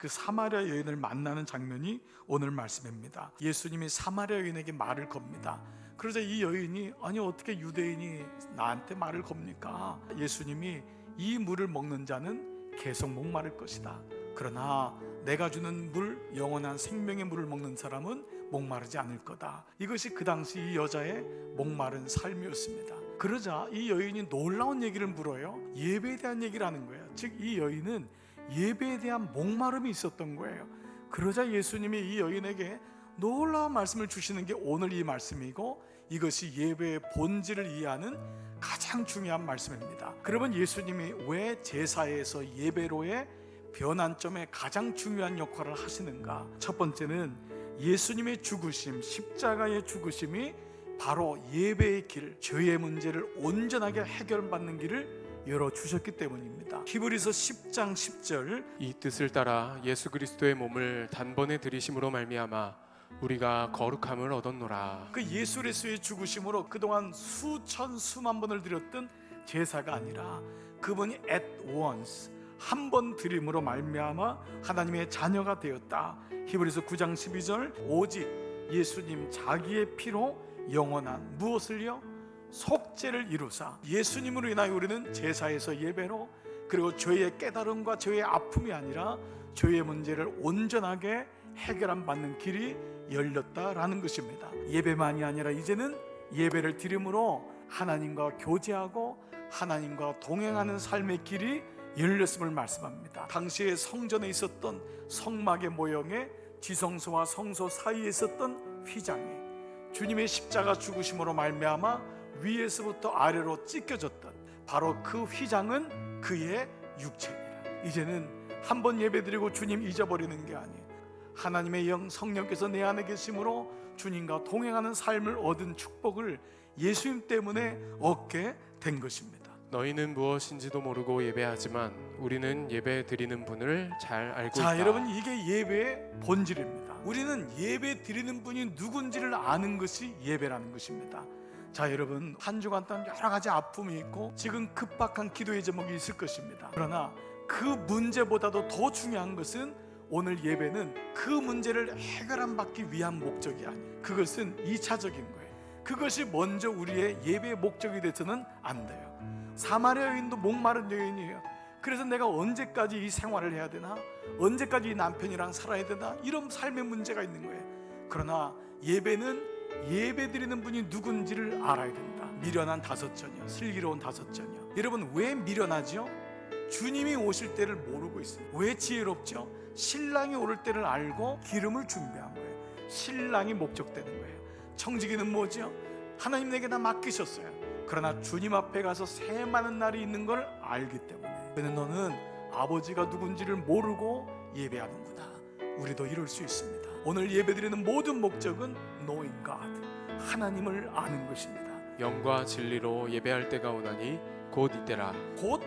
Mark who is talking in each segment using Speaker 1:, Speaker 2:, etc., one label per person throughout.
Speaker 1: 그 사마리아 여인을 만나는 장면이 오늘 말씀입니다. 예수님이 사마리아 여인에게 말을 겁니다. 그러자 이 여인이 아니 어떻게 유대인이 나한테 말을 겁니까? 예수님이 이 물을 먹는 자는 계속 목마를 것이다. 그러나 내가 주는 물, 영원한 생명의 물을 먹는 사람은 목마르지 않을 거다. 이것이 그 당시 이 여자의 목마른 삶이었습니다. 그러자 이 여인이 놀라운 얘기를 물어요. 예배에 대한 얘기를 하는 거예요. 즉 이 여인은 예배에 대한 목마름이 있었던 거예요. 그러자 예수님이 이 여인에게 놀라운 말씀을 주시는 게 오늘 이 말씀이고, 이것이 예배의 본질을 이해하는 가장 중요한 말씀입니다. 그러면 예수님이 왜 제사에서 예배로의 변환점에 가장 중요한 역할을 하시는가? 첫 번째는 예수님의 죽으심, 십자가의 죽으심이 바로 예배의 길, 죄의 문제를 온전하게 해결받는 길을 열어주셨기 때문입니다. 히브리서 10장 10절,
Speaker 2: 이 뜻을 따라 예수 그리스도의 몸을 단번에 들이심으로 말미암아 우리가 거룩함을 얻었노라.
Speaker 1: 그 예수 그리스도의 죽으심으로 그동안 수천 수만 번을 드렸던 제사가 아니라 그분이 at once 한 번 드림으로 말미암아 하나님의 자녀가 되었다. 히브리서 9장 12절, 오직 예수님 자기의 피로 영원한 무엇을요? 속죄를 이루사. 예수님으로 인하여 우리는 제사에서 예배로, 그리고 죄의 깨달음과 죄의 아픔이 아니라 죄의 문제를 온전하게 해결함 받는 길이 열렸다라는 것입니다. 예배만이 아니라 이제는 예배를 드림으로 하나님과 교제하고 하나님과 동행하는 삶의 길이 열렸음을 말씀합니다. 당시에 성전에 있었던 성막의 모형에 지성소와 성소 사이에 있었던 휘장에 주님의 십자가 죽으심으로 말미암아 위에서부터 아래로 찢겨졌던 바로 그 휘장은 그의 육체니라. 이제는 한 번 예배드리고 주님 잊어버리는 게 아니에요. 하나님의 영 성령께서 내 안에 계심으로 주님과 동행하는 삶을 얻은 축복을 예수님 때문에 얻게 된 것입니다.
Speaker 2: 너희는 무엇인지도 모르고 예배하지만 우리는 예배 드리는 분을 잘 알고 있다.
Speaker 1: 자, 여러분, 이게 예배의 본질입니다. 우리는 예배 드리는 분이 누군지를 아는 것이 예배라는 것입니다. 자, 여러분, 한 주간 동안 여러 가지 아픔이 있고 지금 급박한 기도의 제목이 있을 것입니다. 그러나 그 문제보다도 더 중요한 것은 오늘 예배는 그 문제를 해결함 받기 위한 목적이 아니에요. 그것은 2차적인 거예요. 그것이 먼저 우리의 예배의 목적이 돼서는 안 돼요. 사마리아 여인도 목마른 여인이에요. 그래서 내가 언제까지 이 생활을 해야 되나? 언제까지 이 남편이랑 살아야 되나? 이런 삶의 문제가 있는 거예요. 그러나 예배는 예배 드리는 분이 누군지를 알아야 된다. 미련한 다섯전이요, 슬기로운 다섯전이요. 여러분, 왜 미련하죠? 주님이 오실 때를 모르고 있어요. 왜 지혜롭죠? 신랑이 오를 때를 알고 기름을 준비한 거예요. 신랑이 목적되는 거예요. 청지기는 뭐죠? 하나님 내게 다 맡기셨어요. 그러나 주님 앞에 가서 새 많은 날이 있는 걸 알기 때문에. 근데 너는 아버지가 누군지를 모르고 예배하는구나. 우리도 이럴 수 있습니다. 오늘 예배드리는 모든 목적은 knowing God, 하나님을 아는 것입니다.
Speaker 2: 영과 진리로 예배할 때가 오나니 곧 이때라.
Speaker 1: 곧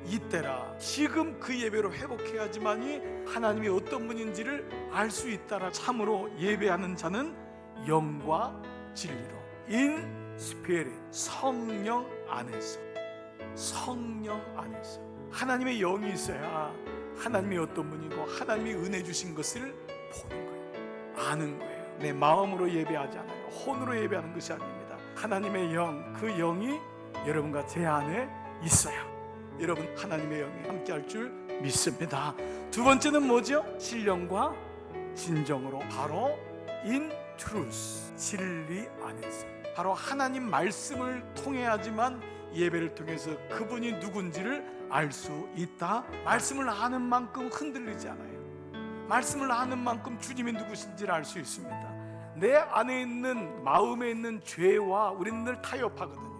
Speaker 1: 이때라. 지금 그 예배로 회복해야지만이 하나님이 어떤 분인지를 알 수 있다라. 참으로 예배하는 자는 영과 진리로, in spirit, 성령 안에서, 성령 안에서. 하나님의 영이 있어야 하나님이 어떤 분이고 하나님이 은혜 주신 것을 보는 거예요, 아는 거예요. 내 마음으로 예배하지 않아요. 혼으로 예배하는 것이 아닙니다. 하나님의 영, 그 영이 여러분과 제 안에 있어요. 여러분, 하나님의 영이 함께 할 줄 믿습니다. 두 번째는 뭐죠? 신령과 진정으로, 바로 in truth, 진리 안에서. 바로 하나님 말씀을 통해야지만 예배를 통해서 그분이 누군지를 알 수 있다. 말씀을 아는 만큼 흔들리지 않아요. 말씀을 아는 만큼 주님이 누구신지를 알 수 있습니다. 내 안에 있는, 마음에 있는 죄와 우리는 늘 타협하거든요.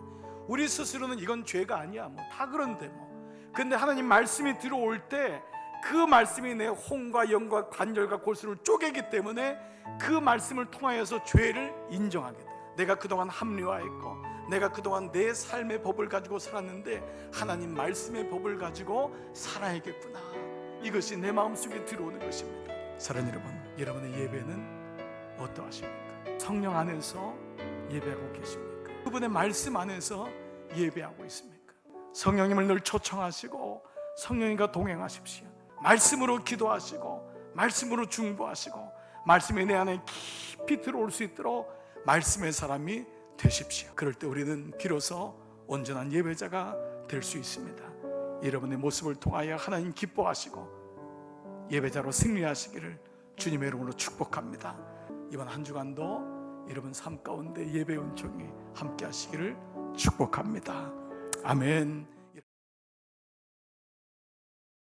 Speaker 1: 우리 스스로는 이건 죄가 아니야, 뭐 다 그런데 뭐. 근데 하나님 말씀이 들어올 때 그 말씀이 내 혼과 영과 관절과 골수를 쪼개기 때문에 그 말씀을 통하여서 죄를 인정하게 돼요. 내가 그동안 합리화했고, 내가 그동안 내 삶의 법을 가지고 살았는데 하나님 말씀의 법을 가지고 살아야겠구나. 이것이 내 마음속에 들어오는 것입니다. 사랑하는 여러분, 여러분의 예배는 어떠하십니까? 성령 안에서 예배하고 계십니까? 그분의 말씀 안에서 예배하고 있습니까? 성령님을 늘 초청하시고 성령님과 동행하십시오. 말씀으로 기도하시고 말씀으로 중보하시고 말씀이 내 안에 깊이 들어올 수 있도록 말씀의 사람이 되십시오. 그럴 때 우리는 비로소 온전한 예배자가 될 수 있습니다. 여러분의 모습을 통하여 하나님 기뻐하시고 예배자로 승리하시기를 주님의 이름으로 축복합니다. 이번 한 주간도 여러분 삶 가운데 예배 은총이 함께 하시기를 축복합니다. 아멘.